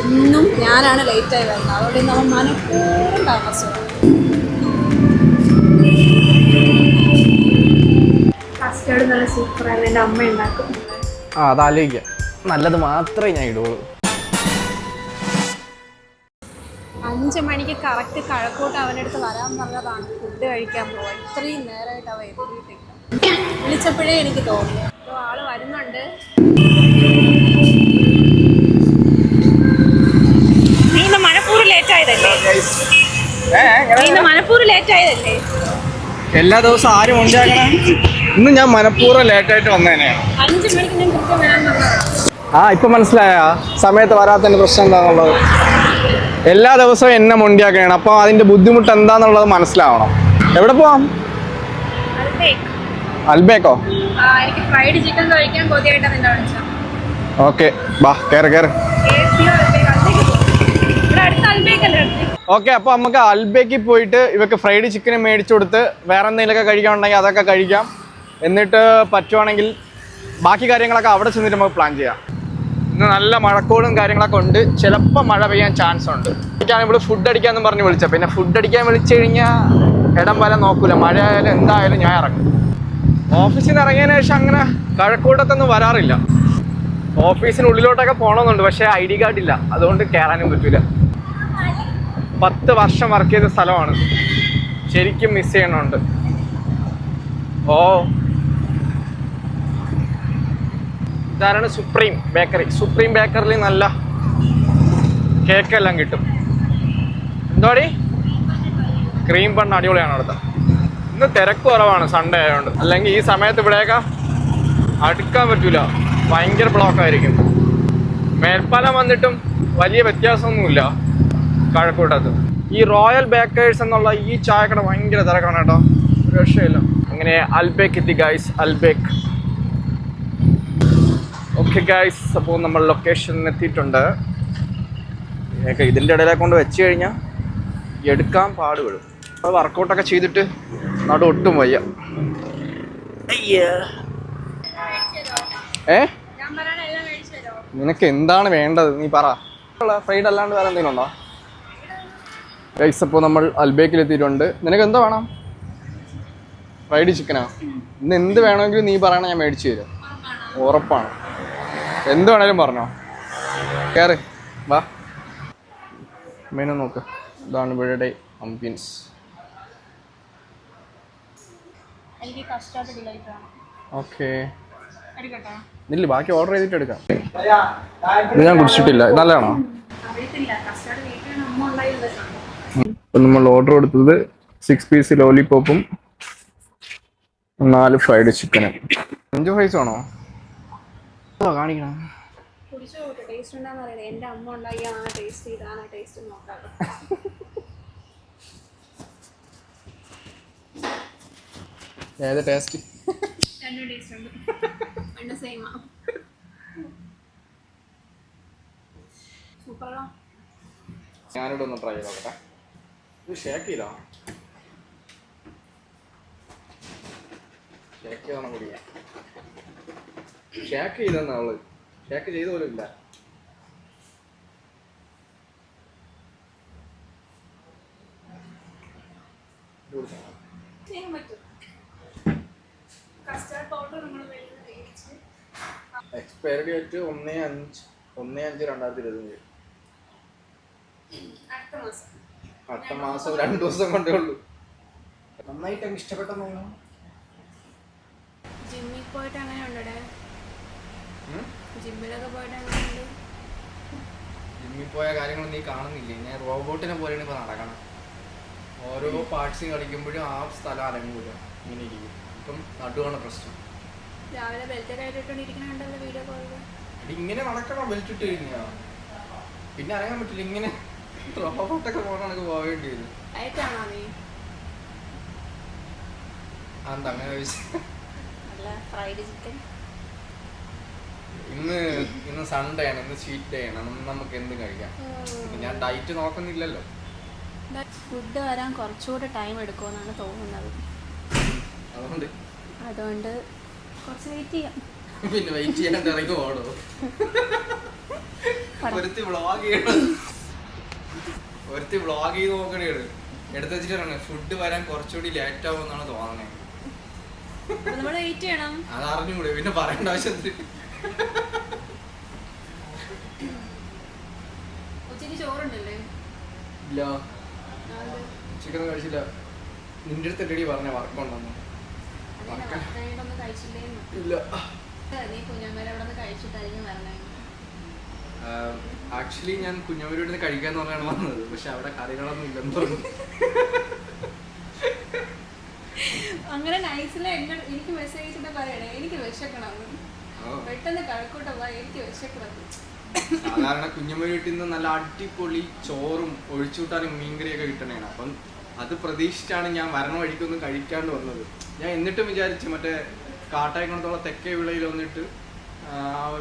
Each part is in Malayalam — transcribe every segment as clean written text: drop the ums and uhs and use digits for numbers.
എന്നും ഞാനാണ് ലേറ്റായി വരുന്നത്. അതുകൊണ്ട് നമ്മൾ മനഃപൂർവ്വം താമസിച്ചു. കസ്റ്റേർഡ് നല്ല സൂപ്പറാണ്. എൻ്റെ അമ്മ ഉണ്ടാക്കും. അതാലോചിക്കാം. നല്ലത് മാത്രമേ ഞാൻ ഇടുള്ളൂ. 5 മണിക്ക് കറക്റ്റ് കഴക്കൂട്ട് അവൻ്റെ അടുത്ത് വരാൻ പറഞ്ഞതാണ് ഫുഡ് കഴിക്കാൻ പോവാ. ഇത്രയും നേരമായിട്ട് അവ എത്തിയിട്ടില്ല. വിളിച്ചപ്പോഴേ എനിക്ക് തോന്നി. അപ്പോൾ ആള് വരുന്നുണ്ട്. നീ ഇന്ന് മനഃപൂർവ്വം ലേറ്റ് ആയതല്ലേ? എല്ലാ ദിവസവും ആരും ഉണ്ടാക്കണം. ഇന്ന് ഞാൻ മനഃപൂർവ്വം ലേറ്റായിട്ട് വന്നേനെ. 5 മണിക്ക് ഞാൻ കൃത്യം വരാൻ പറഞ്ഞതാണ്. ഇപ്പൊ മനസ്സിലായ സമയത്ത് വരാത്തതിന്റെ പ്രശ്നം എന്താണെന്നുള്ളത്. എല്ലാ ദിവസവും എന്നെ മുണ്ടിയാക്കണം. അപ്പൊ അതിന്റെ ബുദ്ധിമുട്ട് എന്താന്നുള്ളത് മനസ്സിലാവണം. എവിടെ പോവാം? അൽബേക്കോ? എനിക്ക് ഫ്രൈഡ് ചിക്കൻ കഴിക്കാൻ കൊതിയായിട്ടാണ് നിന്നെ വിളിച്ചത്. ഓക്കെ, ബാ കേറ്. ഓക്കെ, അപ്പൊ നമുക്ക് അൽബേക്കിൽ പോയിട്ട് ഇവക്ക് ഫ്രൈഡ് ചിക്കൻ മേടിച്ചു കൊടുത്ത് വേറെ എന്തെങ്കിലുമൊക്കെ കഴിക്കാനുണ്ടെങ്കിൽ അതൊക്കെ കഴിക്കാം. എന്നിട്ട് പറ്റുവാണെങ്കിൽ ബാക്കി കാര്യങ്ങളൊക്കെ അവിടെ ചെന്നിട്ട് നമുക്ക് പ്ലാൻ ചെയ്യാം. ഇന്ന് നല്ല മഴക്കോടും കാര്യങ്ങളൊക്കെ ഉണ്ട്. ചിലപ്പോൾ മഴ പെയ്യാൻ ചാൻസ് ഉണ്ട്. എനിക്കാണ് ഇവിടെ ഫുഡ് അടിക്കാമെന്ന് പറഞ്ഞ് വിളിച്ചത്. പിന്നെ ഫുഡ് അടിക്കാൻ വിളിച്ചു കഴിഞ്ഞാൽ ഇടം വല നോക്കൂല. മഴ ആയാലും എന്തായാലും ഞാൻ ഇറങ്ങും. ഓഫീസിൽ നിന്ന് ഇറങ്ങിയതിന് ശേഷം അങ്ങനെ കഴക്കൂട്ടത്തൊന്നും വരാറില്ല. ഓഫീസിനുള്ളിലോട്ടൊക്കെ പോകണമെന്നുണ്ട്. പക്ഷേ ID കാർഡ് ഇല്ല, അതുകൊണ്ട് കയറാനും പറ്റില്ല. 10 വർഷം വർക്ക് ചെയ്ത സ്ഥലമാണ്. ശരിക്കും മിസ് ചെയ്യണമുണ്ട്. ഇതാണ് സുപ്രീം ബേക്കറി. സുപ്രീം ബേക്കറിൽ നല്ല കേക്കെല്ലാം കിട്ടും. എന്തോടി? ക്രീം ബൺ അടിപൊളിയാണ് അവിടുത്തെ. ഇന്ന് തിരക്ക് കുറവാണ്, സൺഡേ ആയതുകൊണ്ട്. അല്ലെങ്കിൽ ഈ സമയത്ത് ഇവിടെയൊക്കെ അടുക്കാൻ പറ്റൂല, ഭയങ്കര ബ്ലോക്കായിരിക്കും. മേൽപ്പാലം വന്നിട്ടും വലിയ വ്യത്യാസമൊന്നുമില്ല കഴക്കൂട്ടത്ത്. ഈ റോയൽ ബേക്കേഴ്സ് എന്നുള്ള ഈ ചായക്കട ഭയങ്കര തിരക്കാണ് കേട്ടോ, ഒരു രക്ഷയില്ല. അങ്ങനെ അൽബേക്ക് എത്തി ഗൈസ്, അൽബേക്ക്. ഓക്കെ ഗൈസ്, അപ്പോൾ നമ്മൾ ലൊക്കേഷനിൽ എത്തിയിട്ടുണ്ട്. ഇതിൻ്റെ ഇടയിലെ കൊണ്ട് വെച്ച് കഴിഞ്ഞാൽ എടുക്കാൻ പാടുപെടും. അപ്പോൾ വർക്കൗട്ടൊക്കെ ചെയ്തിട്ട് നടു ഒട്ടും വയ്യ. നിനക്ക് എന്താണ് വേണ്ടത് നീ പറ. ഫ്രൈഡ് അല്ലാണ്ട് വേറെ എന്തെങ്കിലും ഉണ്ടോ? ഗൈസ്, അപ്പോൾ നമ്മൾ അൽബേക്കിൽ എത്തിയിട്ടുണ്ട്. നിനക്ക് എന്താ വേണം? ഫ്രൈഡ് ചിക്കനാ? ഇന്ന് എന്ത് വേണമെങ്കിലും നീ പറയണേ, ഞാൻ മേടിച്ചു തരാം. ഉറപ്പാണ്. എന്ത് വേണേലും പറഞ്ഞോ. കയറി വാ. മെനു നോക്ക്. ഇതാണ് ഇവരുടെ അംബിയൻസ്. ഓക്കെ, ഇല്ല ബാക്കി ഓർഡർ ചെയ്തിട്ട് എടുക്കാം. ഇത് ഞാൻ കുടിച്ചിട്ടില്ല. നല്ലതാണോ? ഇപ്പം നമ്മൾ ഓർഡർ കൊടുത്തത് 6 പീസ് ലോലിപോപ്പും 4 ഫ്രൈഡ് ചിക്കനും. 5 ഫ്രൈസ് ആണോ കാണിക്കണം? ഏത് ടേസ്റ്റ്? ഞാനിവിടെ ഒന്ന് ട്രൈ ചെയ്ത് നോക്കട്ടെ. ഇത് ഷേക്ക് ചെയ്തോ? ഷേക്ക് ചെയ്തോണം കുടിക്കാം. ഷേക്ക് ചെയ്തെന്നാള് ഷേക്ക് ചെയ്ത പോലും ഇല്ല. Expiry date 1/5/2025. അടുത്ത മാസം 2 ദിവസം കൊണ്ടേ ഉള്ളൂ. നന്നായിട്ട് എനിക്ക് ഇഷ്ടപ്പെട്ടെന്നോ? ജിമ്മിൽ പോയിട്ട് അങ്ങനെ ഉണ്ടേ? ജിമ്മിലൊക്കെ പോയിട്ട് അങ്ങനെ ജിമ്മിൽ പോയ കാര്യങ്ങൾ നീ കാണുന്നില്ലേ? ഞാൻ റോബോട്ടിനെ പോലെയാണ് ഇപ്പോൾ നടക്കണം. ഓരോ പാർട്സ് കളിക്കുമ്പോഴും ആ സ്ഥലം അരങ്ങൂല, ഇങ്ങനെ ഇരിക്കും. ഇപ്പം നടുവാണ് പ്രശ്നം. രാവിലെ ബെൽറ്റ് ആയിട്ടിരിക്കണുണ്ടല്ലോ വീഡിയോ കോളിൽ. ഇങ്ങനെ നടക്കണം ബെൽറ്റ് ഇട്ട് കഴിഞ്ഞാ പിന്നെ അറിയാൻ പറ്റില്ല. ഇങ്ങനെ റോബോട്ടൊക്കെ പോകണമെങ്കിൽ പോവേണ്ടി വരും. ആയിട്ടാണോ നീ? അതെന്താ അങ്ങനെ ചോദിച്ചു? ഫ്രൈഡ് ചിക്കൻ ഇന്ന് സൺഡേ ആണ്, ഇന്ന് ചീറ്റ് ഡേ ആണ്. നമുക്ക് എന്തും കഴിക്കാം. ഞാൻ ഡയറ്റ് നോക്കുന്നില്ലല്ലോ. ഫുഡ് വരാൻ കുറച്ചുകൂടെ ടൈം എടുക്കുമെന്നാണ് തോന്നുന്നത്. അതുകൊണ്ട് കുറച്ച് വെയിറ്റ് ചെയ്യാം. പിന്നെ വെയിറ്റ് ചെയ്യാണ്ട് ഇറങ്ങി ഓടോ. ഒരുത്തി വ്ളോഗ് ചെയ്യണം, ഒരുത്തി വ്ളോഗ് ചെയ്ത് നോക്കണേണ്. എടുത്ത് വെച്ചിട്ടാണ് ഫുഡ് വരാൻ കുറച്ചുകൂടി ലേറ്റ് ആവും എന്നാണ് തോന്നുന്നത്. അത് അറിഞ്ഞൂടെ, പിന്നെ പറയേണ്ട ആവശ്യം. ഇല്ല, ചിക്കൻ കഴിച്ചില്ല. നിന്റെ അടുത്ത് എല്ലടി പറഞ്ഞ വർക്കുണ്ടെന്ന്. ഇല്ല, ആക്ച്വലി ഞാൻ കുഞ്ഞമ്മൂരിട്ട് കഴിക്കാന്ന് പറഞ്ഞാണ് വന്നത്. പക്ഷെ അവിടെ കറികളൊന്നും ഇല്ലെന്ന് പറഞ്ഞു. അങ്ങനെ നൈസില് എനിക്ക് മെസ്സേജ് പറയണേ, എനിക്ക് വിശക്കണം, പെട്ടെന്ന് കഴക്കൂട്ട എനിക്ക് വിശക്കണം. സാധാരണ കുഞ്ഞമ്മ വീട്ടിൽ നിന്ന് നല്ല അടിപൊളി ചോറും ഒഴിച്ചുകൂട്ടാനും മീൻകറിയൊക്കെ കിട്ടണേണ്. അപ്പം അത് പ്രതീക്ഷിച്ചാണ് ഞാൻ വരണ വഴിക്കൊന്നും കഴിക്കാണ്ട് വന്നത്. ഞാൻ എന്നിട്ടും വിചാരിച്ചു മറ്റേ കാട്ടായിക്കുളത്തുള്ള തെക്കേ വിളയിൽ വന്നിട്ട്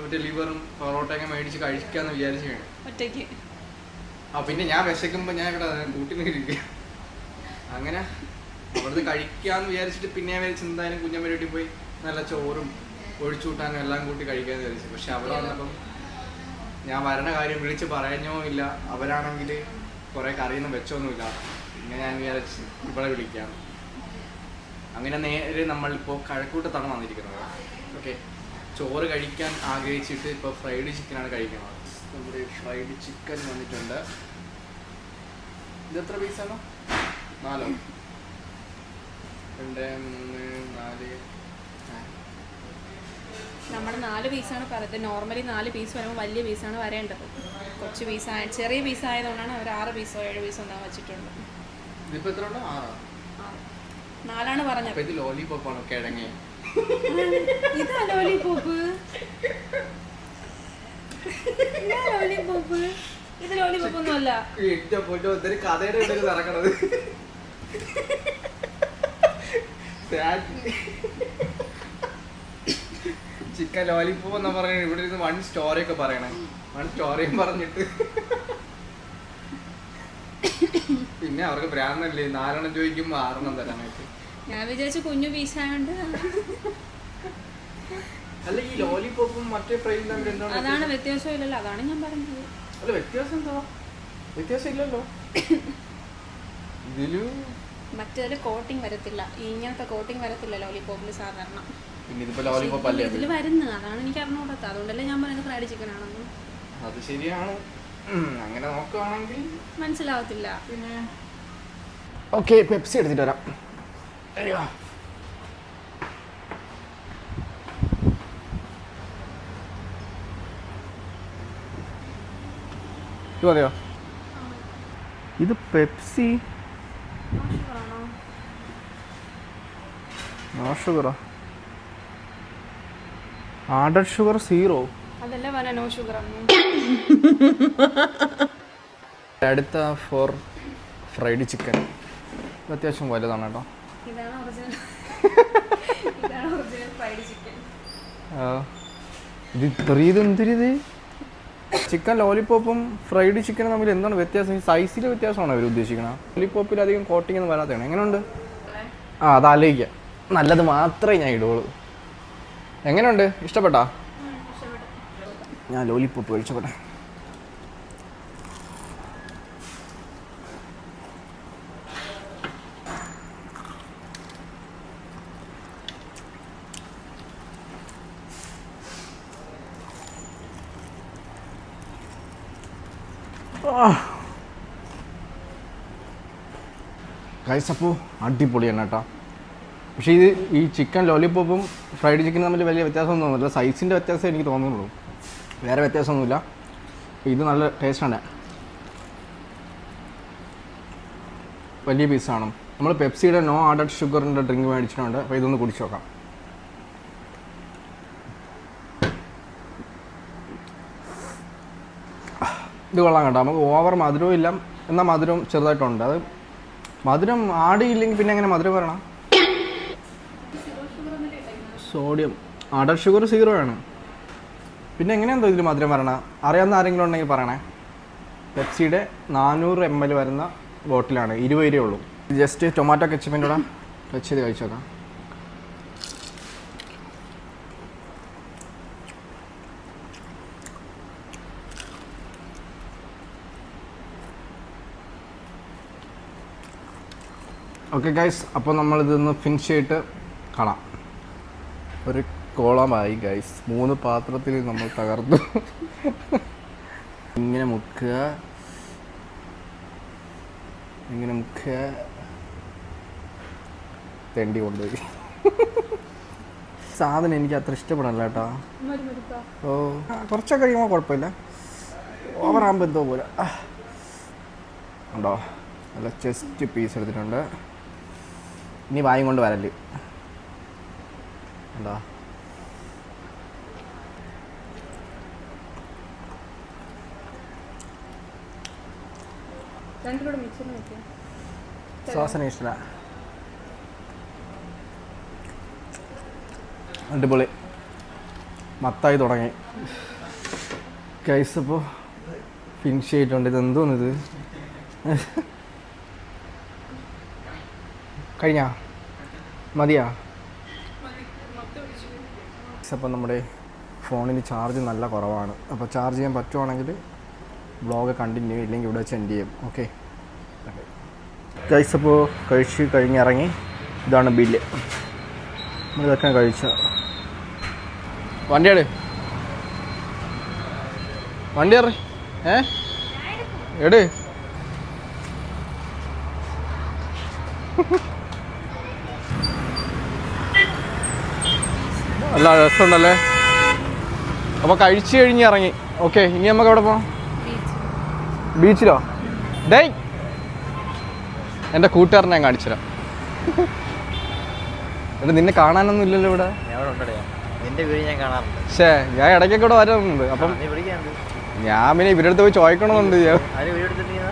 മറ്റേ ലിവറും പൊറോട്ടയൊക്കെ മേടിച്ച് കഴിക്കാന്ന് വിചാരിച്ചു വേണം ഒറ്റയ്ക്ക്. പിന്നെ ഞാൻ വിശക്കുമ്പോൾ ഞാൻ ഇവിടെ കൂട്ടി നിൽക്കുക. അങ്ങനെ അവിടുന്ന് കഴിക്കാന്ന് വിചാരിച്ചിട്ട് പിന്നെ ഞാൻ വിചാരിച്ചു എന്തായാലും കുഞ്ഞമ്മ വീട്ടിൽ പോയി നല്ല ചോറും ഒഴിച്ചുകൂട്ടാനും എല്ലാം കൂട്ടി കഴിക്കാന്ന് വിചാരിച്ചു. പക്ഷെ അവിടെ വന്നപ്പം ഞാൻ വരണ കാര്യം വിളിച്ച് പറഞ്ഞോ ഇല്ല. അവരാണെങ്കിൽ കുറേ കറിയൊന്നും വെച്ചൊന്നുമില്ല. പിന്നെ ഞാൻ വിചാരിച്ച് ഇവിടെ വിളിക്കാം. അങ്ങനെ നേരെ നമ്മളിപ്പോൾ കഴക്കൂട്ടത്താണ് വന്നിരിക്കുന്നത്. ഓക്കെ, ചോറ് കഴിക്കാൻ ആഗ്രഹിച്ചിട്ട് ഇപ്പോൾ ഫ്രൈഡ് ചിക്കനാണ് കഴിക്കുന്നത്. നമ്മുടെ ഫ്രൈഡ് ചിക്കൻ വന്നിട്ടുണ്ട്. ഇതെത്ര പീസാണോ? 4, 2, 3, 4. നമ്മൾ 4 പീസാണ് പറയുന്നത്. നോർമലി 4 പീസ് വരുമ്പോൾ വലിയ പീസാണ് വരേണ്ടത്. കൊച്ചു പീസായ ചെറിയ പീസായതുകൊണ്ടാണ് അവർ 6 പീസോ 7 പീസോ എന്താ വെച്ചിട്ടുണ്ട്. ഇതിപ്പോൾ എത്ര ഉണ്ട്? 4 പറഞ്ഞത്. ഇത് ലോലിപോപ്പാണോ? കിഴങ്ങ്. ഇതാ ലോലിപോപ്പ്. ലോലിപോപ്പ് ഇത് ലോലിപോപ്പ് ഒന്നുമല്ല. കഥയുടെ ഇടയിൽ നടക്കണത്. ചിക്കൻ ലോലിപോപ്പ് എന്നാ പറയണ. ഇവിടെ ഇരുന്ന് 1 സ്റ്റോറി ഒക്കെ പറയണേ. 1 സ്റ്റോറിയും പറഞ്ഞിട്ട് പിന്നെ അവർക്ക് ഭ്രാന്തല്ലേ 4 ചോദിക്കുമ്പോ 6 തരാനായിട്ട്. ഞാൻ വിചാരിച്ചു കുഞ്ഞു പീസായോണ്ട്. അല്ല, ഈ ലോലിപോപ്പും മറ്റേ ഫ്രൈയും തമ്മിൽ എന്താണ്? അതാണ് വ്യത്യാസം ഇല്ലല്ലോ, അതാണ് ഞാൻ പറഞ്ഞത്. അല്ല, വ്യത്യാസം എന്താ? വ്യത്യാസം ഇല്ലല്ലോ. ഇതില് മറ്റേതില് കോട്ടിങ് വരത്തില്ല, ഇങ്ങനത്തെ കോട്ടിങ് വരത്തില്ല ലോലിപോപ്പില് സാധാരണ. പിന്നെ ഇതിപ്പോ ലോലിപോപ്പ് അല്ലേ ഇതില് വരുന്നത്? അതാണ് എനിക്ക് അറിഞ്ഞൂടാത്ത. അതുകൊണ്ടല്ലേ ഞാൻ പറയുന്നത് ഫ്രൈഡ് ചിക്കൻ ആണെന്ന്. അത് ശരിയാണ്. അങ്ങനെ നോക്കുവാണെങ്കിൽ മനസ്സിലാവത്തില്ല. പിന്നെ ഓക്കെ, പെപ്സി എടുത്തിട്ട് വരാം. ഇത് മതിയോ? ഇത് പെപ്സി നോ ഷുഗറോ? Added sugar 0. അതല്ലേ പറഞ്ഞ നോ ഷുഗർ. അടുത്ത ഫോർ ഫ്രൈഡ് ചിക്കൻ അത്യാവശ്യം വലുതാണ് കേട്ടോ. ഇതാണ് ഒറിജിനൽ ഫ്രൈഡ് ചിക്കൻ. ഇത് ഇത്രയും എന്തിരിത്? ചിക്കൻ ലോലിപോപ്പും ഫ്രൈഡ് ചിക്കനും തമ്മിൽ എന്താണ് വ്യത്യാസം? ഈ സൈസിലെ വ്യത്യാസമാണോ അവർ ഉദ്ദേശിക്കുന്നത്? ലോലിപോപ്പിൽ അധികം കോട്ടിങ് ഒന്നും വരാത്തതാണ്. എങ്ങനെയുണ്ട്? അത് ആലോചിക്കാം. നല്ലത് മാത്രമേ ഞാൻ ഇടുള്ളൂ. എങ്ങനെയുണ്ട്? ഇഷ്ടപ്പെട്ടാ? ഞാൻ ലോലിപോപ്പ് കഴിച്ചോട്ടെ. ഗൈസ്, അപ്പോൾ അടിപൊളിയാണ് കേട്ടോ. പക്ഷേ ഈ ചിക്കൻ ലോലിപോപ്പും ഫ്രൈഡ് ചിക്കനും തമ്മിൽ വലിയ വ്യത്യാസമൊന്നും തോന്നുന്നില്ല. സൈസിൻ്റെ വ്യത്യാസം എനിക്ക് തോന്നുന്നുള്ളൂ, വേറെ വ്യത്യാസമൊന്നുമില്ല. ഇത് നല്ല ടേസ്റ്റാണ്, വലിയ പീസാണ്. നമ്മൾ പെപ്സിയുടെ നോ ആഡഡ് ഷുഗറിൻ്റെ ഡ്രിങ്ക് മേടിച്ചിട്ടുണ്ട്. അപ്പോൾ ഇതൊന്ന് കുടിച്ച് നോക്കാം. ഇത് കൊള്ളാം കേട്ടോ. നമുക്ക് ഓവർ മധുരവും ഇല്ല, എന്നാൽ മധുരവും ചെറുതായിട്ടുണ്ട്. അത് മധുരം ആടിയില്ലെങ്കിൽ പിന്നെ എങ്ങനെ മധുരം വരണം? സോഡിയം ആഡഡ് ഷുഗർ 0 ആണ്. പിന്നെ എങ്ങനെയാണെന്തോ ഇതിൽ മധുരം വരണം? അറിയാവുന്ന ആരെങ്കിലും ഉണ്ടെങ്കിൽ പറയണേ. പെപ്സിയുടെ 400 ml വരുന്ന ബോട്ടിലാണ്, 20 രൂപയേ ഉള്ളൂ. ജസ്റ്റ് ടൊമാറ്റോ കെച്ചപ്പിൻ്റെ കൂടെ ടച്ച് ചെയ്ത് കഴിച്ചു നോക്കാം. ഓക്കെ ഗൈസ്, അപ്പോൾ നമ്മളിതൊന്ന് ഫിനിഷ് ചെയ്തിട്ട് കാണാം. ഒരു കോളമായി ഗൈസ്, 3 പാത്രത്തിൽ നമ്മൾ തകർത്തു. ഇങ്ങനെ മുക്കുക, തെണ്ടി കൊണ്ടുപോയി. സാധനം എനിക്ക് അത്ര ഇഷ്ടപ്പെടല്ല കേട്ടോ. ഓ കുറച്ചൊക്കെ കഴിയുമ്പോൾ കുഴപ്പമില്ല, ഓവറാകുമ്പോൾ എന്തോ പോലെ ഉണ്ടോ. നല്ല ചെസ്റ്റ് പീസ് എടുത്തിട്ടുണ്ട്. ഇനി വായും കൊണ്ട് വരല് ഉണ്ടോ. ശ്വാസന ഇഷ്ടമില്ല. അടിപൊളി, മത്തായി തുടങ്ങി ഗൈസ്. അപ്പോൾ ഫിനിഷ് ചെയ്തിട്ടുണ്ട്. ഇത് എന്തോന്നിത്, കഴിഞ്ഞാ മതിയാ? അപ്പോൾ നമ്മുടെ ഫോണിന് ചാർജ് നല്ല കുറവാണ്. അപ്പോൾ ചാർജ് ചെയ്യാൻ പറ്റുവാണെങ്കിൽ വ്ളോഗ് കണ്ടിന്യൂ, ഇല്ലെങ്കിൽ ഇവിടെ വെച്ച് എൻഡ് ചെയ്യും. ഓക്കെ ഗൈസ്, അപ്പോൾ കഴിച്ച് കഴിഞ്ഞിറങ്ങി. ഇതാണ് ബില്ല്. നമ്മളിതൊക്കെ കഴിച്ച വണ്ടി അറി എട് നല്ല രസമുണ്ടല്ലേ. അപ്പോൾ കഴിച്ച് കഴിഞ്ഞ് ഇറങ്ങി. ഓക്കെ, ഇനി നമുക്ക് എവിടെ പോകാം? ബീച്ചിലോ? ഡേയ്, എൻ്റെ കൂട്ടുകാരനെ ഞാൻ കാണിച്ചുതരാം. എന്നിട്ട് നിന്നെ കാണാനൊന്നും ഇല്ലല്ലോ ഇവിടെ. പക്ഷേ ഞാൻ ഇടയ്ക്കൊക്കെ ഇവിടെ വരുന്നുണ്ട്. അപ്പം ഞാൻ പിന്നെ ഇവരുടെ അടുത്ത് പോയി ചോദിക്കണമെന്നുണ്ട്.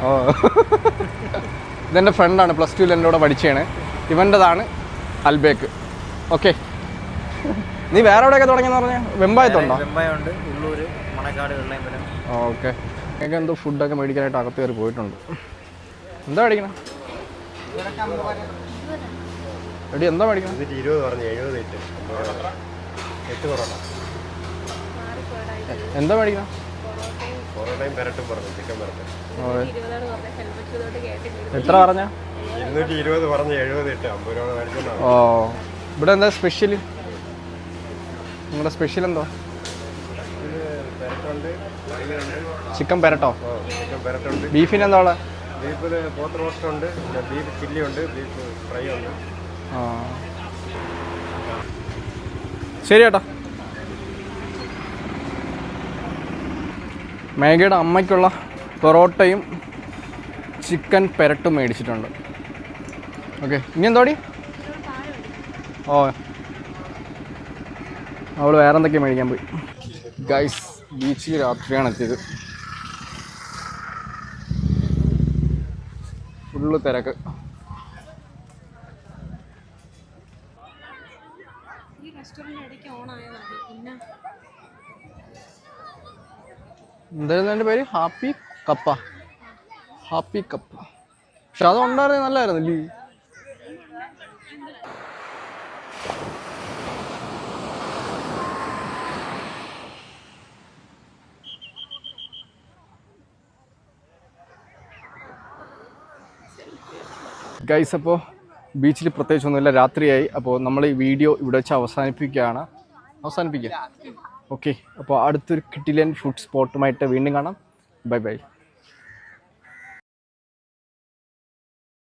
ഓ, ഇതെൻ്റെ ഫ്രണ്ടാണ്, +2 എൻ്റെ കൂടെ പഠിച്ചതാണ്. ഇവൻ്റെതാണ് അൽബേക്ക്. ഓക്കെ, നീ വേറെ എവിടെയൊക്കെ തുടങ്ങിയെന്ന് പറഞ്ഞാൽ? വെമ്പായത്തുണ്ടോ? ഓക്കെ, എനിക്ക് എന്തോ ഫുഡൊക്കെ മേടിക്കാനായിട്ട് അകത്ത് കയറി പോയിട്ടുണ്ട്. എന്താ മേടിക്കണം? എടി എന്താ മേടിക്കണം? എന്താ മേടിക്കണം? എത്ര പറഞ്ഞ? ഓ, ഇവിടെ എന്താ സ്പെഷ്യൽ? നിങ്ങളുടെ സ്പെഷ്യൽ എന്തോ? ചിക്കൻ പെരട്ടോ? ബീഫിന് എന്താ ഉള്ളത്? പോത്ത് റോസ്റ്റ് ഉണ്ട്, ബീഫ് ചില്ലി ഉണ്ട്, ബീഫ് ഫ്രൈ ഉണ്ട്. ആ ശരി ചേട്ടാ. മേഘയുടെ അമ്മയ്ക്കുള്ള പൊറോട്ടയും ചിക്കൻ പെരട്ടും മേടിച്ചിട്ടുണ്ട്. ഓക്കെ, ഇനി എന്തോടി? ഓ, അവൾ വേറെ എന്തൊക്കെയാണ് മേടിക്കാൻ പോയി. ഗൈസ്, ബീച്ചിൽ രാത്രിയാണ് എത്തിയത്. ഫുള്ള് തിരക്ക്. എന്തായിരുന്നു എൻ്റെ പേര്? ഹാപ്പി കപ്പ. പക്ഷെ അത് ഉണ്ടായിരുന്നെ നല്ലായിരുന്നില്ലേ? ഗൈസ്, അപ്പോൾ ബീച്ചിൽ പ്രത്യേകിച്ചൊന്നുമില്ല, രാത്രിയായി. അപ്പോൾ നമ്മൾ ഈ വീഡിയോ ഇവിടെ വെച്ച് അവസാനിപ്പിക്കാം. ഓക്കെ, അപ്പോൾ അടുത്തൊരു കിടിലൻ ഫുഡ് സ്പോട്ടുമായിട്ട് വീണ്ടും കാണാം. Bye bye.